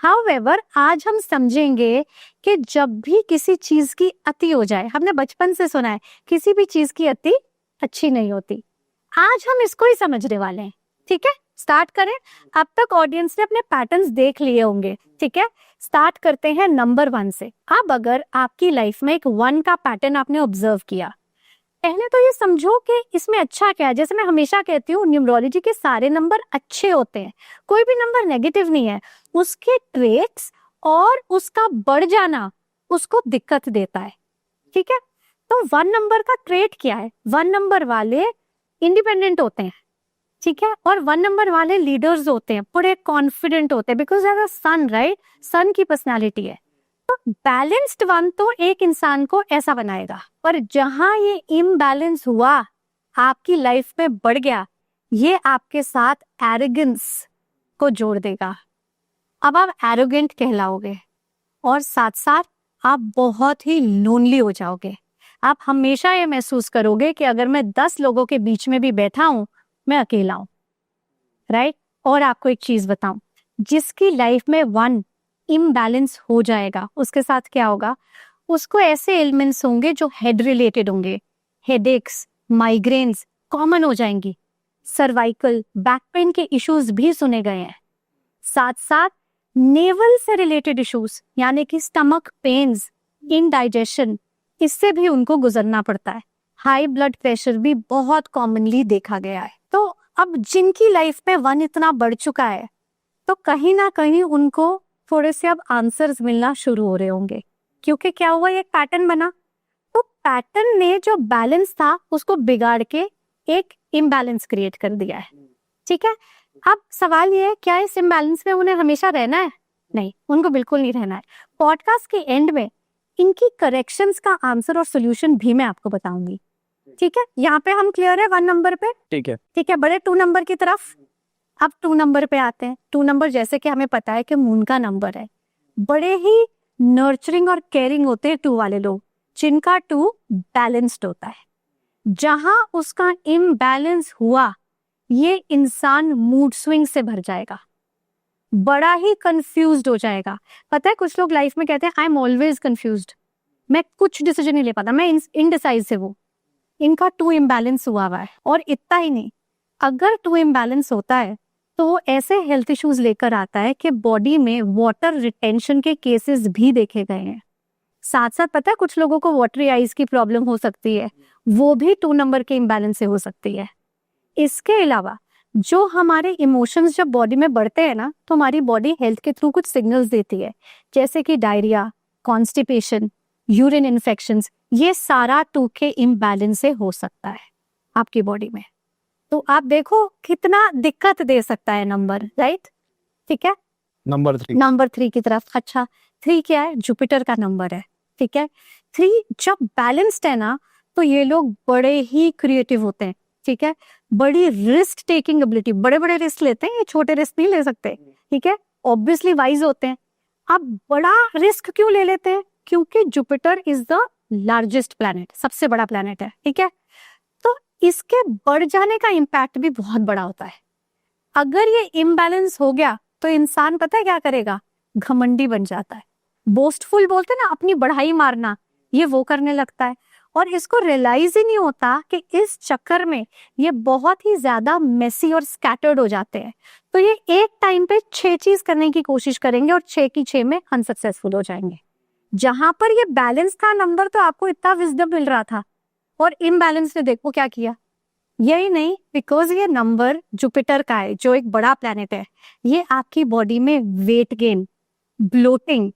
However आज हम समझेंगे कि जब भी किसी चीज की अति हो जाए, हमने बचपन से सुना है किसी भी चीज की अति अच्छी नहीं होती। आज हम इसको ही समझने वाले हैं। ठीक है, स्टार्ट करें। अब तक ऑडियंस ने अपने पैटर्न्स देख लिए होंगे। ठीक है, स्टार्ट करते हैं नंबर 1 से। अब अगर आपकी लाइफ में एक 1 का पैटर्न आपने ऑब्जर्व किया, पहले तो ये समझो कि इसमें अच्छा क्या है। जैसे मैं हमेशा कहती हूँ, न्यूमरोलॉजी के सारे नंबर अच्छे होते हैं, कोई भी नंबर नेगेटिव नहीं है। उसके ट्रेट्स और उसका बढ़ जाना उसको दिक्कत देता है। ठीक है, तो 1 नंबर का ट्रेट क्या है? 1 नंबर वाले इंडिपेंडेंट होते हैं। ठीक है, और 1 नंबर वाले लीडर्स होते हैं, बड़े कॉन्फिडेंट होते हैं, because as a son, right, son की पर्सनालिटी है। बैलेंस्ड 1 तो एक इंसान को ऐसा बनाएगा, पर जहां ये इम्बैलेंस हुआ, आपकी लाइफ में बढ़ गया, ये आपके साथ एरोगेंस को जोड़ देगा। अब आप एरोगेंट कहलाओगे और साथ साथ आप बहुत ही लोनली हो जाओगे। आप हमेशा ये महसूस करोगे कि अगर मैं 10 लोगों के बीच में भी बैठा हूं, मैं अकेला हूं। राइट, और आपको एक चीज बताऊं, जिसकी लाइफ में 1 इम्बैलेंस हो जाएगा, उसके साथ क्या होगा? उसको ऐसे एलिमेंट्स होंगे जो हेड रिलेटेड होंगे। हेडेक्स, माइग्रेन्स कॉमन हो जाएंगी। सर्वाइकल, बैक पेन के इश्यूज भी सुने गए हैं। साथ साथ नेवल से रिलेटेड इश्यूज, यानी कि स्टमक पेन्स, इनडाइजेशन, इससे भी उनको गुजरना पड़ता है। हाई ब्लड प्रेशर भी बहुत कॉमनली देखा गया है। तो अब जिनकी लाइफ में 1 इतना बढ़ चुका है, तो कहीं ना कहीं उनको थोड़े से अब आंसर्स मिलना शुरू हो रहे होंगे, क्योंकि क्या हुआ, एक पैटर्न बना। तो पैटर्न ने जो बैलेंस था उसको बिगाड़ के एक इम्बैलेंस क्रिएट कर दिया है। ठीक है, अब सवाल ये है, क्या इस इम्बैलेंस में उन्हें हमेशा रहना है? नहीं, उनको बिल्कुल नहीं रहना है। पॉडकास्ट के एंड में इनकी करेक्शंस का आंसर और सोल्यूशन भी मैं आपको बताऊंगी। ठीक है, यहाँ पे हम क्लियर है 1 नंबर पे? ठीक है, ठीक है, बड़े 2 नंबर की तरफ। अब 2 नंबर पे आते हैं। 2 नंबर जैसे कि हमें पता है कि मून का नंबर है, बड़े ही नर्चरिंग और केयरिंग होते हैं 2 वाले लोग, जिनका 2 बैलेंस्ड होता है। जहां उसका इम्बैलेंस हुआ, ये इंसान मूड स्विंग से भर जाएगा, बड़ा ही कंफ्यूज्ड हो जाएगा। पता है, कुछ लोग लाइफ में कहते हैं आई एम ऑलवेज कंफ्यूज्ड, मैं कुछ डिसीजन नहीं ले पाता, मैं इनडिसाइसिव हूँ। इनका 2 इम्बैलेंस हुआ है। और इतना ही नहीं, अगर 2 इम्बैलेंस होता है तो ऐसे हेल्थ इश्यूज लेकर आता है कि बॉडी में वाटर रिटेंशन के केसेस भी देखे गए हैं। साथ साथ पता है, कुछ लोगों को वाटरी आईज की प्रॉब्लम हो सकती है, वो भी 2 नंबर के इम्बैलेंस से हो सकती है। इसके अलावा जो हमारे इमोशंस जब बॉडी में बढ़ते हैं ना, तो हमारी बॉडी हेल्थ के थ्रू कुछ सिग्नल्स देती है, जैसे कि डायरिया, कॉन्स्टिपेशन, यूरिन इन्फेक्शंस, ये सारा 2 के इम्बैलेंस से हो सकता है आपकी बॉडी में। तो आप देखो कितना दिक्कत दे सकता है नंबर, राइट? ठीक है, नंबर 3 की तरफ। अच्छा, 3 क्या है? जुपिटर का नंबर है। ठीक है, 3 जब बैलेंस्ड है ना, तो ये लोग बड़े ही क्रिएटिव होते हैं। ठीक है, बड़ी रिस्क टेकिंग एबिलिटी, बड़े बड़े रिस्क लेते हैं, ये छोटे रिस्क नहीं ले सकते। ठीक है, ऑब्वियसली वाइज होते हैं। अब बड़ा रिस्क क्यों ले लेते हैं? क्योंकि Jupiter is the largest planet, सबसे बड़ा प्लैनेट है। ठीक है, तो इसके बढ़ जाने का इम्पैक्ट भी बहुत बड़ा होता है। अगर ये इम्बैलेंस हो गया तो इंसान पता है क्या करेगा? घमंडी बन जाता है, बोस्टफुल बोलते हैं ना, अपनी बढ़ाई मारना, ये वो करने लगता है। और इसको रियलाइज ही नहीं होता कि इस चक्कर में ये बहुत ही ज्यादा मेसी और स्कैटर्ड हो जाते हैं। तो ये एक टाइम पे 6 चीज करने की कोशिश करेंगे और 6 की 6 में अनसक्सेसफुल हो जाएंगे। जहां पर ये बैलेंस था नंबर, तो आपको इतना विजडम मिल रहा था, और इम्बैलेंस ने देखो क्या किया। यही नहीं, बिकॉज ये नंबर जुपिटर का है, जो एक बड़ा प्लैनेट है, ये आपकी बॉडी में वेट गेन, ब्लोटिंग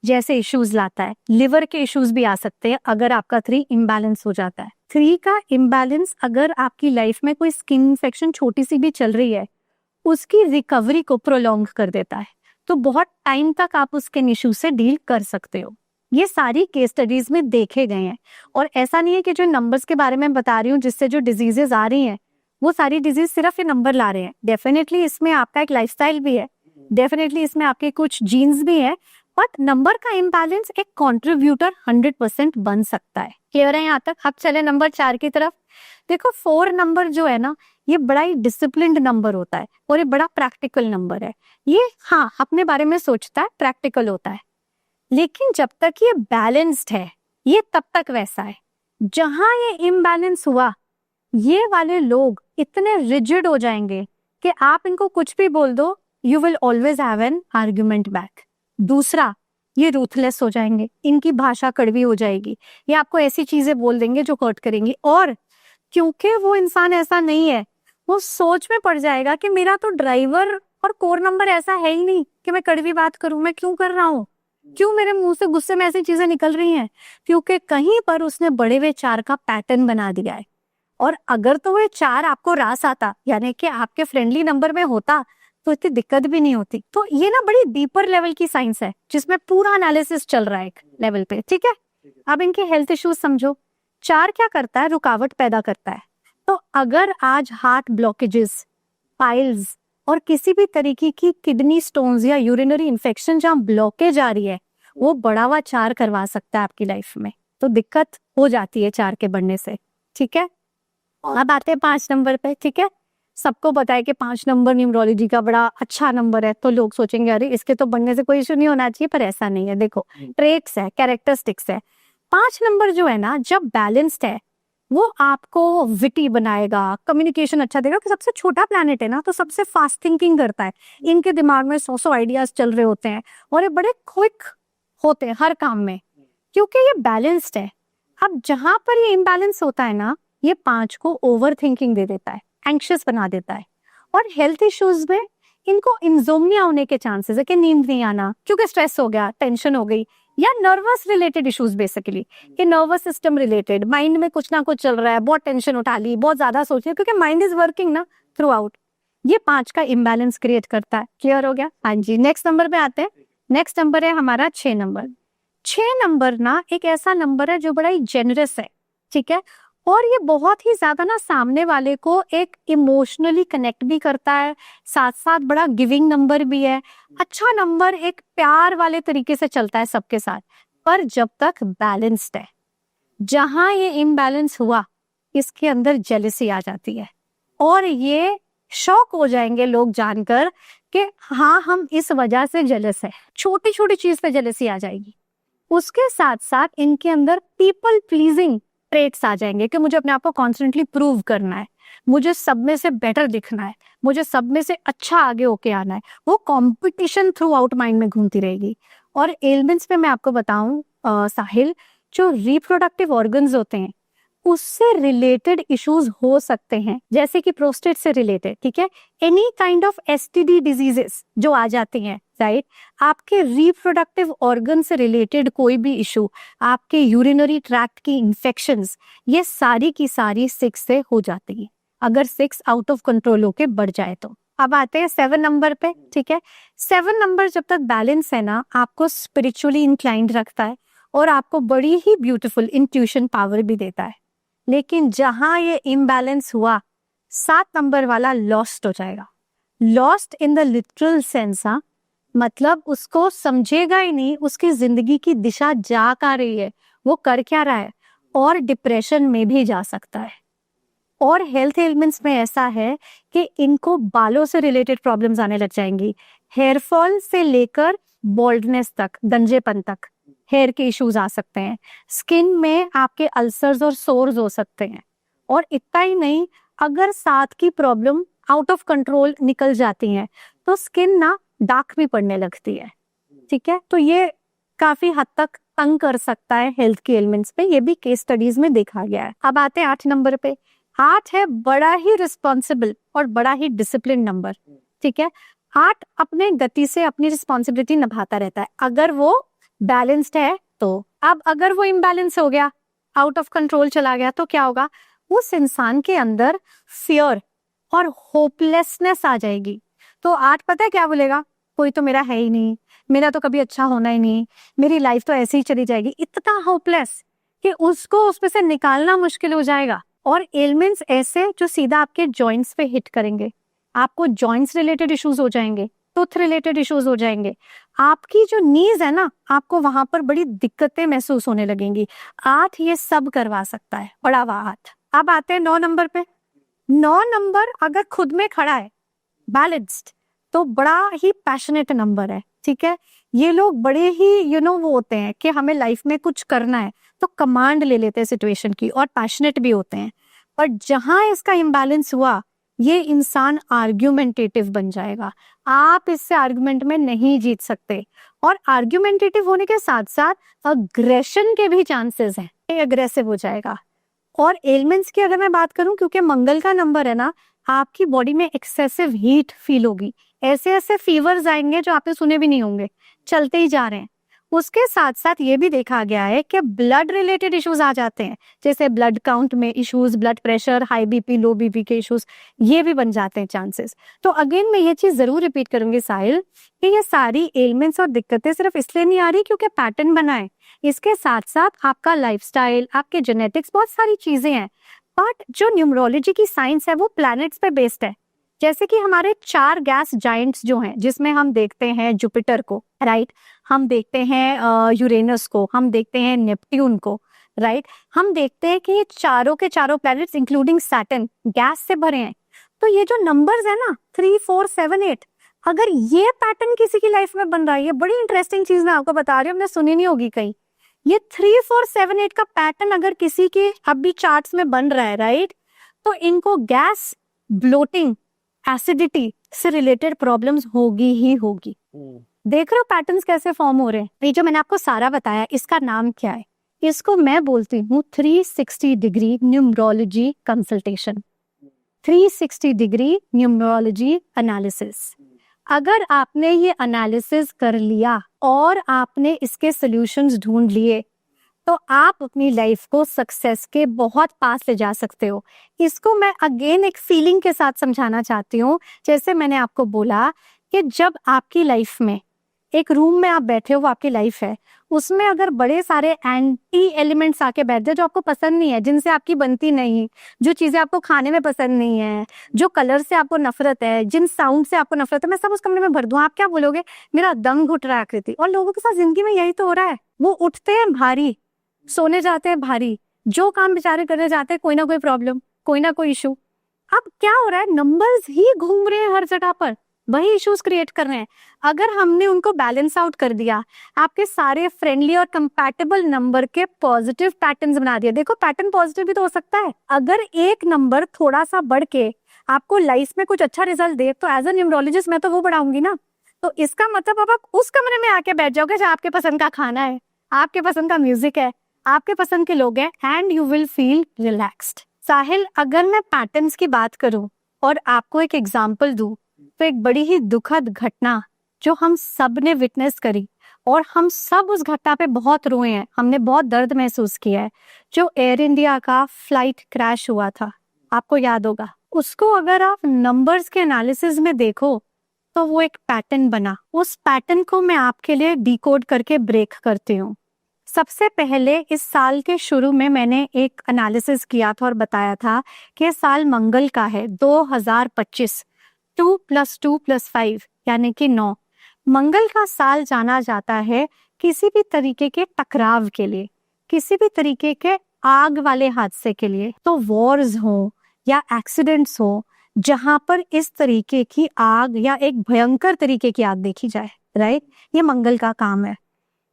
जैसे इश्यूज लाता है। लिवर के इश्यूज भी आ सकते हैं अगर आपका 3 इम्बैलेंस हो जाता है। 3 का इम्बैलेंस अगर आपकी लाइफ में कोई स्किन इन्फेक्शन छोटी सी भी चल रही है, उसकी रिकवरी को प्रोलॉन्ग कर देता है। तो बहुत टाइम तक आप उस स्किन इश्यू से डील कर सकते हो। ये सारी केस स्टडीज में देखे गए हैं। और ऐसा नहीं है कि जो नंबर्स के बारे में बता रही हूँ, जिससे जो डिजीजेस आ रही हैं, वो सारी डिजीज सिर्फ ये नंबर ला रहे हैं। डेफिनेटली इसमें आपका एक लाइफस्टाइल भी है, डेफिनेटली इसमें आपके कुछ जीन्स भी है, बट नंबर का इम्बैलेंस एक कंट्रीब्यूटर 100% बन सकता है। क्लियर है यहाँ तक? अब चले नंबर 4 की तरफ। देखो 4 नंबर जो है ना, ये बड़ा ही डिसिप्लिन्ड नंबर होता है और ये बड़ा प्रैक्टिकल नंबर है। ये हाँ अपने बारे में सोचता है, प्रैक्टिकल होता है, लेकिन जब तक ये बैलेंस्ड है ये तब तक वैसा है। जहां ये इम्बैलेंस हुआ, ये वाले लोग इतने रिजिड हो जाएंगे कि आप इनको कुछ भी बोल दो, you will always have an argument back. दूसरा, ये रूथलेस हो जाएंगे, इनकी भाषा कड़वी हो जाएगी, ये आपको ऐसी चीजें बोल देंगे जो हर्ट करेंगी। और क्योंकि वो इंसान ऐसा नहीं है, वो सोच में पड़ जाएगा कि मेरा तो ड्राइवर और कोर नंबर ऐसा है ही नहीं कि मैं कड़वी बात करूं, मैं क्यों कर रहा हूँ, क्यों मेरे मुंह से गुस्से में ऐसी चीजें निकल रही हैं, क्योंकि कहीं पर उसने बड़े हुए 4 का पैटर्न बना दिया है। और अगर तो वो 4 आपको रास आता, यानी कि आपके फ्रेंडली नंबर में होता, तो इतनी दिक्कत भी नहीं होती। तो ये ना बड़ी डीपर लेवल की साइंस है जिसमें पूरा एनालिसिस चल रहा है एक लेवल पे, ठीक है। अब इनके हेल्थ इश्यूज समझो। 4 क्या करता है? रुकावट पैदा करता है। तो अगर आज हार्ट ब्लॉकेजेस, पाइल्स और किसी भी तरीके की किडनी स्टोन्स या यूरिनरी इंफेक्शन जहां ब्लॉकेज आ रही है, वो बड़ा हुआ 4 करवा सकता है आपकी लाइफ में। तो दिक्कत हो जाती है 4 के बढ़ने से, ठीक है। अब आते हैं 5 नंबर पे, ठीक है। सबको पता है कि 5 नंबर न्यूमरोलॉजी का बड़ा अच्छा नंबर है, तो लोग सोचेंगे अरे इसके तो बढ़ने से कोई इशू नहीं होना चाहिए, पर ऐसा नहीं है। देखो ट्रेट्स है, कैरेक्टरिस्टिक्स है। 5 नंबर जो है ना, जब बैलेंस्ड है, वो आपको विटी बनाएगा, कम्युनिकेशन अच्छा देगा। कि सबसे छोटा प्लैनेट है ना, तो सबसे फास्ट थिंकिंग करता है। इनके दिमाग में 100 आइडियाज चल रहे होते हैं और ये बड़े क्विक होते हैं हर काम में, क्योंकि ये बैलेंस्ड है। अब जहां पर ये इम्बैलेंस होता है ना, ये 5 को ओवर थिंकिंग दे देता है, एंक्शियस बना देता है। और हेल्थ इश्यूज में इनको इंसोम्निया होने के चांसेस है, कि नींद नहीं आना क्योंकि स्ट्रेस हो गया, टेंशन हो गई, या नर्वस रिलेटेड इश्यूज बेसिकली, कि नर्वस सिस्टम रिलेटेड, माइंड में कुछ ना कुछ चल रहा है, बहुत टेंशन उठा ली, बहुत ज्यादा सोच रही है, क्योंकि माइंड इज वर्किंग ना थ्रू आउट। ये 5 का इम्बैलेंस क्रिएट करता है। क्लियर हो गया? हाँ जी। नेक्स्ट नंबर पे आते हैं। नेक्स्ट नंबर है हमारा 6 नंबर। 6 नंबर ना एक ऐसा नंबर है जो बड़ा ही जेनरस है, ठीक है। और ये बहुत ही ज्यादा ना सामने वाले को एक इमोशनली कनेक्ट भी करता है, साथ साथ बड़ा गिविंग नंबर भी है। अच्छा नंबर एक प्यार वाले तरीके से चलता है सबके साथ, पर जब तक बैलेंस्ड है। जहां ये इम्बैलेंस हुआ, इसके अंदर जेलसी आ जाती है, और ये शॉक हो जाएंगे लोग जानकर कि हाँ हम इस वजह से जेलस है। छोटी छोटी चीज पे जेलसी आ जाएगी। उसके साथ साथ इनके अंदर पीपल प्लीजिंग ट्रेट्स आ जाएंगे, कि मुझे अपने आप को कॉन्स्टेंटली प्रूव करना है, मुझे सब में से बेटर दिखना है, मुझे सब में से अच्छा आगे होके आना है। वो कंपटीशन थ्रू आउट माइंड में घूमती रहेगी। और एलिमेंट्स में मैं आपको बताऊं साहिल, जो रिप्रोडक्टिव ऑर्गन्स होते हैं उससे रिलेटेड इश्यूज हो सकते हैं, जैसे कि प्रोस्टेट से रिलेटेड, ठीक है। Any kind of STD diseases जो आ जाती हैं, राइट। आपके रिप्रोडक्टिव ऑर्गन से रिलेटेड कोई भी इशू, आपके यूरिनरी ट्रैक्ट की इंफेक्शंस, ये सारी की सारी 6 से हो जाती है, अगर 6 आउट ऑफ कंट्रोल होके बढ़ जाए तो। अब आते हैं 7 नंबर पे, ठीक है। 7 नंबर जब तक बैलेंस है ना, आपको स्पिरिचुअली इंक्लाइंड रखता है और आपको बड़ी ही ब्यूटीफुल इंट्यूशन पावर भी देता है। लेकिन जहां ये इम्बैलेंस हुआ, 7 नंबर वाला लॉस्ट हो जाएगा। Lost in the literal sense, हाँ, मतलब उसको समझेगा ही नहीं उसकी जिंदगी की दिशा जा कहाँ रही है, वो कर क्या रहा है, और डिप्रेशन में भी जा सकता है। और हेल्थ एलिमेंट्स में ऐसा है कि इनको बालों से रिलेटेड प्रॉब्लम्स आने लग जाएंगी, हेयर फॉल से लेकर बॉल्डनेस तक, गंजेपन तक हेयर के इश्यूज आ सकते हैं। स्किन में आपके अल्सर्स और सोर्स हो सकते हैं। और इतना ही नहीं, अगर 7 की प्रॉब्लम आउट ऑफ कंट्रोल निकल जाती है तो स्किन ना डार्क भी पड़ने लगती है, ठीक है। तो ये काफी हद तक तंग कर सकता है हेल्थ के एलिमेंट्स पे, ये भी केस स्टडीज में देखा गया है। अब आते हैं 8 नंबर पे। 8 है बड़ा ही रिस्पॉन्सिबल और बड़ा ही डिसिप्लिन नंबर, ठीक है। 8 अपने गति से अपनी रिस्पॉन्सिबिलिटी निभाता रहता है, अगर वो बैलेंस्ड है तो। अब अगर वो इम्बैलेंस हो गया, आउट ऑफ कंट्रोल चला गया, तो क्या होगा, उस इंसान के अंदर फियर और होपलेसनेस आ जाएगी। तो 8 पता है क्या बोलेगा, कोई तो मेरा है ही नहीं, मेरा तो कभी अच्छा होना ही नहीं, मेरी लाइफ तो ऐसे ही चली जाएगी। इतना होपलेस कि उसको उसमें से निकालना मुश्किल हो जाएगा। और एलिमेंट्स ऐसे जो सीधा आपके जॉइंट्स पे हिट करेंगे, आपको जॉइंट्स रिलेटेड इश्यूज हो जाएंगे, टूथ रिलेटेड इश्यूज हो जाएंगे, आपकी जो नीज है ना, आपको वहां पर बड़ी दिक्कतें महसूस होने लगेंगी। 8 ये सब करवा सकता है, बड़ा हुआ 8। अब आते हैं 9 नंबर पे। 9 नंबर अगर खुद में खड़ा है, बैलेंस्ड, तो बड़ा ही पैशनेट नंबर है, ठीक है। ये लोग बड़े ही वो होते हैं कि हमें लाइफ में कुछ करना है तो कमांड ले लेते हैं सिचुएशन की, और पैशनेट भी होते हैं। पर जहां इसका इम्बैलेंस हुआ, ये इंसान आर्ग्यूमेंटेटिव बन जाएगा। आप इससे आर्ग्यूमेंट में नहीं जीत सकते, और आर्ग्यूमेंटेटिव होने के साथ साथ अग्रेशन के भी चांसेस हैं, अग्रेसिव हो जाएगा। और एलिमेंट्स की अगर मैं बात करूं, क्योंकि मंगल का नंबर है ना, आपकी बॉडी में एक्सेसिव हीट फील होगी, ऐसे ऐसे फीवर्स आएंगे जो आपने सुने भी नहीं होंगे, चलते ही जा रहे हैं। उसके साथ साथ ये भी देखा गया है कि ब्लड रिलेटेड इश्यूज आ जाते हैं, जैसे ब्लड काउंट में issues, blood pressure, high BP, लो बीपी के इश्यूज, ये भी बन जाते हैं चांसेस। तो अगेन मैं ये चीज जरूर रिपीट करूंगी साहिल, कि ये सारी एलिमेंट्स और दिक्कतें सिर्फ इसलिए नहीं आ रही क्योंकि पैटर्न बना है, इसके साथ साथ आपका लाइफस्टाइल, आपके जेनेटिक्स, बहुत सारी चीजें हैं। बट जो न्यूमरोलॉजी की साइंस है वो प्लैनेट्स पे बेस्ड है। जैसे कि हमारे 4 गैस जाइंट्स जो हैं, जिसमें हम देखते हैं जुपिटर को, राइट, हम देखते हैं यूरेनस को, हम देखते हैं नेपट्यून को, राइट, हम देखते हैं कि ये चारों के चारों प्लैनेट्स इंक्लूडिंग सैटर्न गैस से भरे हैं। तो ये जो नंबर्स है ना 3, 4, 7, 8, अगर ये पैटर्न किसी की लाइफ में बन रहा है, ये बड़ी इंटरेस्टिंग चीज मैं आपको बता रही हूँ, हमने सुनी नहीं होगी कहीं। ये 3, 4, 7, 8 का पैटर्न अगर किसी के अब भी चार्ट्स में बन रहा है, राइट, तो इनको गैस, ब्लोटिंग, एसिडिटी से रिलेटेड प्रॉब्लम्स होगी ही होगी। देख रहे हो पैटर्न्स कैसे फॉर्म हो रहे हैं। ये जो मैंने आपको सारा बताया, इसका नाम क्या है? इसको मैं बोलती हूँ 360 degree numerology consultation, 360 degree numerology analysis. अगर आपने ये एनालिसिस कर लिया और आपने इसके सॉल्यूशंस ढूंढ लिए, तो आप अपनी लाइफ को सक्सेस के बहुत पास ले जा सकते हो। इसको मैं अगेन एक फीलिंग के साथ समझाना चाहती हूँ। जैसे मैंने आपको बोला कि जब आपकी लाइफ में एक रूम में आप बैठे हो, वो आपकी लाइफ है, उसमें अगर बड़े सारे एंटी एलिमेंट्स आके बैठ जाए जो आपको पसंद नहीं है, जिनसे आपकी बनती नहीं, जो चीजें आपको खाने में पसंद नहीं है, जो कलर से आपको नफरत है, जिन साउंड से आपको नफरत है, मैं सब उस कमरे में भर दूं, आप क्या बोलोगे? मेरा दम घुट रहा है आकृति। और लोगों के साथ जिंदगी में यही तो हो रहा है। वो उठते हैं भारी, सोने जाते हैं भारी, जो काम बेचारे करने जाते हैं कोई ना कोई प्रॉब्लम, कोई ना कोई इशू। अब क्या हो रहा है? नंबर्स ही घूम रहे हैं हर जगह पर, वही इश्यूज क्रिएट कर रहे हैं। अगर हमने उनको बैलेंस आउट कर दिया, आपके सारे फ्रेंडली और कंपैटिबल नंबर के पॉजिटिव पैटर्न्स बना दिया। देखो, पैटर्न पॉजिटिव भी तो हो सकता है। अगर एक नंबर थोड़ा सा बढ़ के आपको लाइफ में कुछ अच्छा रिजल्ट दे, तो एज अ न्यूमरोलॉजिस्ट मैं तो वो बढ़ाऊंगी ना। तो इसका मतलब अब आप उस कमरे में आके बैठ जाओगे जहाँ आपके पसंद का खाना है, आपके पसंद का म्यूजिक है, आपके पसंद के लोग हैं, and you will feel relaxed. Sahil, अगर मैं पैटर्न्स की बात करूं और आपको एक एग्जांपल दूं, तो एक बड़ी ही दुखद घटना जो हम सब ने विटनेस करी, और हम सब उस घटना पे बहुत रोए हैं, हमने बहुत दर्द महसूस किया है, जो एयर इंडिया का फ्लाइट क्रैश हुआ था, आपको याद होगा। उसको अगर आप नंबर्स के एनालिसिस में देखो, तो वो एक पैटर्न बना। उस पैटर्न को मैं आपके लिए डिकोड करके ब्रेक करती हूँ। सबसे पहले इस साल के शुरू में मैंने एक एनालिसिस किया था और बताया था कि साल मंगल का है, 2025, 2 + 2 + 5 यानी कि 9। मंगल का साल जाना जाता है किसी भी तरीके के टकराव के लिए, किसी भी तरीके के आग वाले हादसे के लिए। तो वॉर्स हो या एक्सीडेंट्स हो, जहां पर इस तरीके की आग या एक भयंकर तरीके की आग देखी जाए, राइट, ये मंगल का काम है।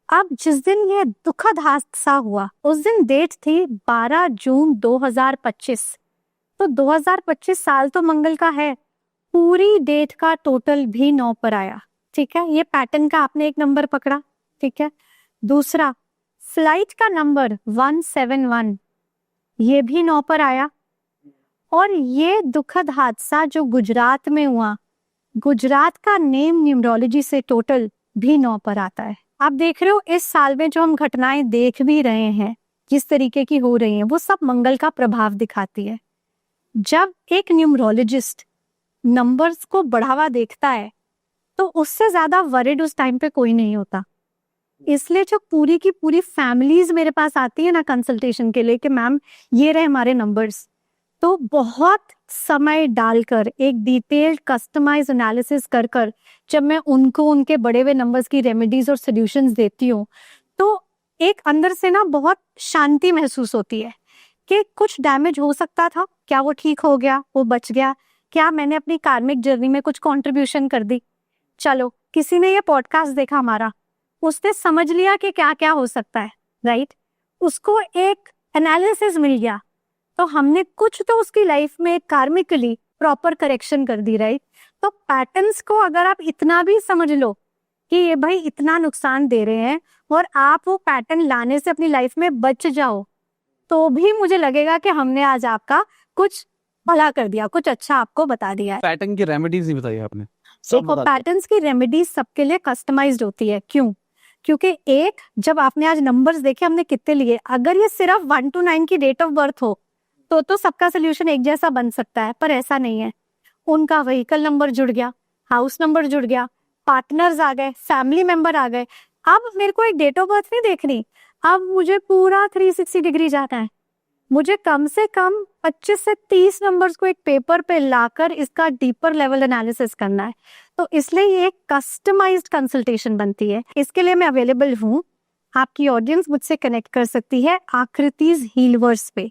अब जिस दिन ये दुखद हादसा हुआ, उस दिन डेट थी 12 जून 2025। तो 2025 साल तो मंगल का है, पूरी डेट का टोटल भी 9 पर आया, ठीक है। ये पैटर्न का आपने एक नंबर पकड़ा, ठीक है। दूसरा, फ्लाइट का नंबर 171, ये भी 9 पर आया। और ये दुखद हादसा जो गुजरात में हुआ, गुजरात का नेम न्यूमरोलॉजी से टोटल भी 9 पर आता है। आप देख रहे हो, इस साल में जो हम घटनाएं देख भी रहे हैं, जिस तरीके की हो रही हैं, वो सब मंगल का प्रभाव दिखाती है। जब एक न्यूमरोलॉजिस्ट नंबर्स को बढ़ावा देखता है, तो उससे ज्यादा वरिड उस टाइम पे कोई नहीं होता। इसलिए जो पूरी की पूरी फैमिलीज मेरे पास आती है ना कंसल्टेशन के लिए कि मैम ये रहे हमारे नंबर्स, तो बहुत समय डालकर एक डिटेल्ड कस्टमाइज एनालिसिस कर कर जब मैं उनको उनके बड़े हुए नंबर्स की रेमेडीज और सॉल्यूशंस देती हूँ, तो एक अंदर से ना बहुत शांति महसूस होती है कि कुछ डैमेज हो सकता था, क्या वो ठीक हो गया, वो बच गया, क्या मैंने अपनी कार्मिक जर्नी में कुछ कंट्रीब्यूशन कर दी। चलो, किसी ने ये पॉडकास्ट देखा हमारा, उसने समझ लिया कि क्या क्या हो सकता है, राइट? उसको एक एनालिसिस मिल गया, तो हमने कुछ तो उसकी लाइफ में कार्मिकली प्रॉपर करेक्शन कर दी, राइट? तो पैटर्न्स को अगर आप इतना भी समझ लो कि ये भाई इतना नुकसान दे रहे हैं और आप वो पैटर्न लाने से अपनी लाइफ में बच जाओ, तो भी मुझे लगेगा कि हमने आज आपका कुछ भला कर दिया, कुछ अच्छा आपको बता दिया है। पैटर्न की रेमेडीज नहीं बताई आपने। देखो, पैटर्न्स की रेमेडीज सबके लिए कस्टमाइज्ड होती है। क्यों? क्योंकि एक, जब आपने आज नंबर्स देखे हमने कितने लिए, अगर ये सिर्फ 1 to 9 की डेट ऑफ बर्थ हो तो सबका सोल्यूशन एक जैसा बन सकता है, पर ऐसा नहीं है। उनका व्हीकल नंबर जुड़ गया, हाउस नंबर जुड़ गया, पार्टनर्स आ गए, फैमिली मेंबर आ गए। अब मेरे को एक डेट ऑफ बर्थ नहीं देखनी, अब मुझे पूरा 360 डिग्री जाना है। मुझे कम से कम 25 से 30 नंबर्स को एक पेपर पे लाकर इसका डीपर लेवल एनालिसिस करना है। तो इसलिए ये एक कस्टमाइज्ड कंसल्टेशन बनती है। इसके लिए मैं अवेलेबल हूँ। आपकी ऑडियंस मुझसे कनेक्ट कर सकती है आकृतिज हीलवर्स पे,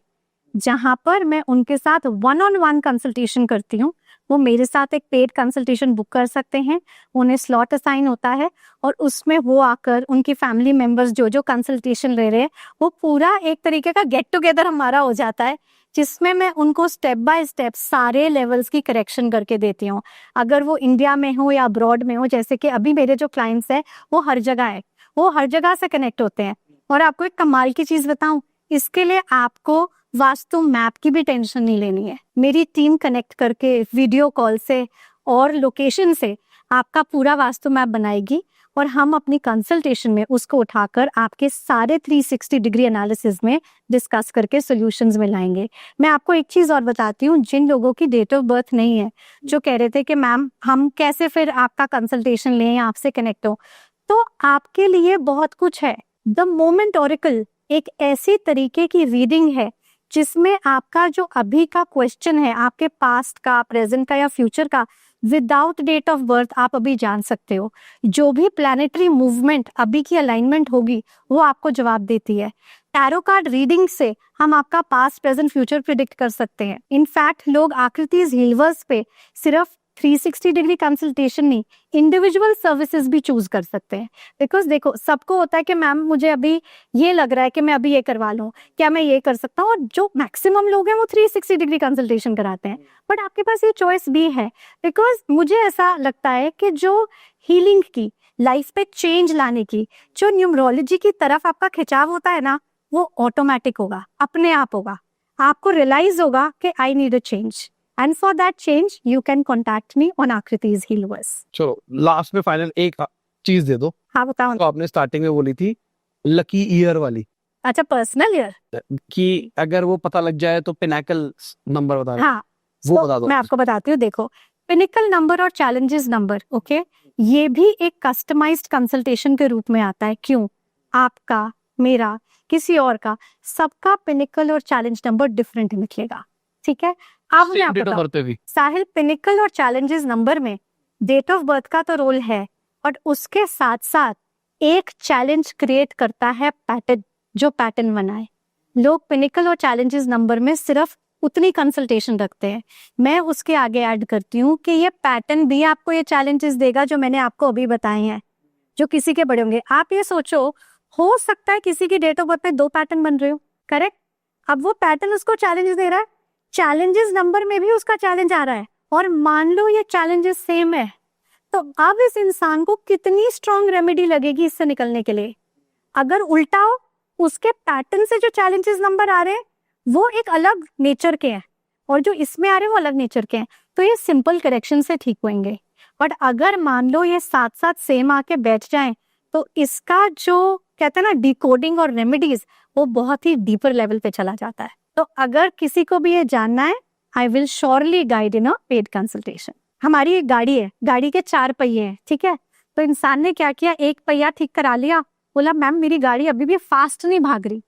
जहां पर मैं उनके साथ 1-on-1 कंसल्टेशन करती हूँ। वो मेरे साथ एक पेड कंसल्टेशन बुक कर सकते हैं, उन्हें स्लॉट असाइन होता है और उसमें वो आकर उनकी फैमिली मेंबर्स जो कंसल्टेशन ले रहे हैं, वो पूरा एक तरीके का गेट टुगेदर हमारा हो जाता है, जिसमें मैं उनको स्टेप बाय स्टेप सारे लेवल्स की करेक्शन करके देती हूँ। अगर वो इंडिया में हो या अब्रॉड में हो, जैसे कि अभी मेरे जो क्लाइंट्स हैं वो हर जगह है, वो हर जगह से कनेक्ट होते हैं। और आपको एक कमाल की चीज बताऊं, इसके लिए आपको वास्तु मैप की भी टेंशन नहीं लेनी है। मेरी टीम कनेक्ट करके वीडियो कॉल से और लोकेशन से आपका पूरा वास्तु मैप बनाएगी और हम अपनी कंसल्टेशन में उसको उठाकर आपके सारे 360 डिग्री एनालिसिस में डिस्कस करके सॉल्यूशंस में लाएंगे। मैं आपको एक चीज और बताती हूँ, जिन लोगों की डेट ऑफ बर्थ नहीं है, जो कह रहे थे कि मैम हम कैसे फिर आपका कंसल्टेशन लें या आपसे कनेक्ट हो, तो आपके लिए बहुत कुछ है। द मोमेंट ऑरेकल एक ऐसी तरीके की रीडिंग है जिसमें आपका जो अभी का क्वेश्चन है, आपके पास्ट का, प्रेजेंट का या फ्यूचर का, विदाउट डेट ऑफ बर्थ आप अभी जान सकते हो। जो भी प्लैनेटरी मूवमेंट अभी की अलाइनमेंट होगी वो आपको जवाब देती है। टैरो कार्ड रीडिंग से हम आपका पास्ट, प्रेजेंट, फ्यूचर प्रिडिक्ट कर सकते हैं। इनफैक्ट लोग आकृतिज हीलवर्स पे सिर्फ 360 डिग्री कंसल्टेशन नहीं, इंडिविजुअल सर्विसेज भी चूज कर सकते हैं। बिकॉज देखो, सबको होता है कि मैम मुझे अभी ये लग रहा है कि मैं अभी ये करवा लूं, क्या मैं ये कर सकता हूँ? और जो मैक्सिमम लोग हैं वो 360 डिग्री कंसल्टेशन कराते हैं, बट आपके पास ये चॉइस भी है। बिकॉज मुझे ऐसा लगता है कि जो हीलिंग की, लाइफ पे चेंज लाने की, जो न्यूमरोलॉजी की तरफ आपका खिंचाव होता है ना, वो ऑटोमेटिक होगा, अपने आप होगा। आपको रियलाइज होगा कि I need a change, and for that change you can contact me on Akriti's Healverse। चलो लास्ट में फाइनल एक चीज दे दो। हाँ बताओ। तो आपने स्टार्टिंग में बोली थी लकी ईयर वाली। अच्छा, पर्सनल ईयर कि अगर वो पता लग जाए तो पिनाकल नंबर बता दो। हाँ, वो तो बता दो। मैं आपको बताती हूँ। देखो, पिनिकल नंबर और चैलेंजेस नंबर, ओके, ये भी एक कस्टमाइज्ड कंसल्टेशन के रूप में आता है। क्यों? आपका, मेरा, किसी और का, सबका पिनिकल और चैलेंज नंबर डिफरेंट निकलेगा, ठीक है? अब मैं आपको बताऊं, साहिल, पिनिकल और चैलेंजेस नंबर में डेट ऑफ बर्थ का तो रोल है, और उसके साथ साथ एक चैलेंज क्रिएट करता है पैटर्न, जो पैटर्न बनाए। लोग पिनिकल और चैलेंजेस नंबर में सिर्फ उतनी कंसल्टेशन रखते हैं। मैं उसके आगे ऐड करती हूँ कि ये पैटर्न भी आपको ये चैलेंजेस देगा जो मैंने आपको अभी बताए हैं, जो किसी के बड़े होंगे। आप ये सोचो, हो सकता है किसी की डेट ऑफ बर्थ में 2 पैटर्न बन रहे हो, करेक्ट? अब वो पैटर्न उसको चैलेंजेस दे रहा है, चैलेंजेस नंबर में भी उसका चैलेंज आ रहा है, और मान लो ये चैलेंजेस सेम है, तो अब इस इंसान को कितनी स्ट्रॉन्ग रेमेडी लगेगी इससे निकलने के लिए? अगर उल्टा हो, उसके पैटर्न से जो चैलेंजेस नंबर आ रहे हैं वो एक अलग नेचर के हैं, और जो इसमें आ रहे हैं वो अलग नेचर के हैं, तो ये सिंपल करेक्शन से ठीक होंगे। बट अगर मान लो ये साथ साथ सेम आके बैठ जाएं, तो इसका जो कहते हैं ना डिकोडिंग और रेमेडीज, वो बहुत ही डीपर लेवल पे चला जाता है। तो अगर किसी को भी ये जानना है, I will surely guide in a paid consultation. हमारी एक गाड़ी है, गाड़ी के 4 पहिए हैं, ठीक है? तो इंसान ने क्या किया, एक पहिया ठीक करा लिया, बोला मैम मेरी गाड़ी अभी भी फास्ट नहीं भाग रही,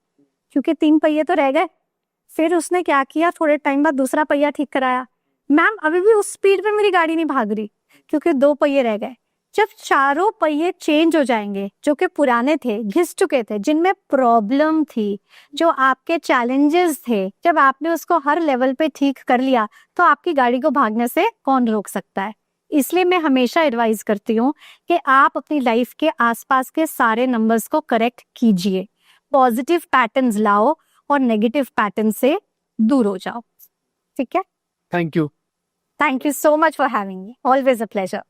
क्योंकि 3 पहिए तो रह गए। फिर उसने क्या किया, थोड़े टाइम बाद दूसरा पहिया ठीक कराया। मैम अभी भी उस स्पीड पे मेरी गाड़ी नहीं भाग रही, क्योंकि 2 पहिए रह गए। जब चारों पहिए चेंज हो जाएंगे, जो कि पुराने थे, घिस चुके थे, जिनमें प्रॉब्लम थी, जो आपके चैलेंजेस थे, जब आपने उसको हर लेवल पे ठीक कर लिया, तो आपकी गाड़ी को भागने से कौन रोक सकता है। इसलिए मैं हमेशा एडवाइज करती हूँ कि आप अपनी लाइफ के आसपास के सारे नंबर्स को करेक्ट कीजिए, पॉजिटिव पैटर्न्स लाओ और नेगेटिव पैटर्न से दूर हो जाओ। ठीक है? Thank you. Thank you so much for having me, always a pleasure.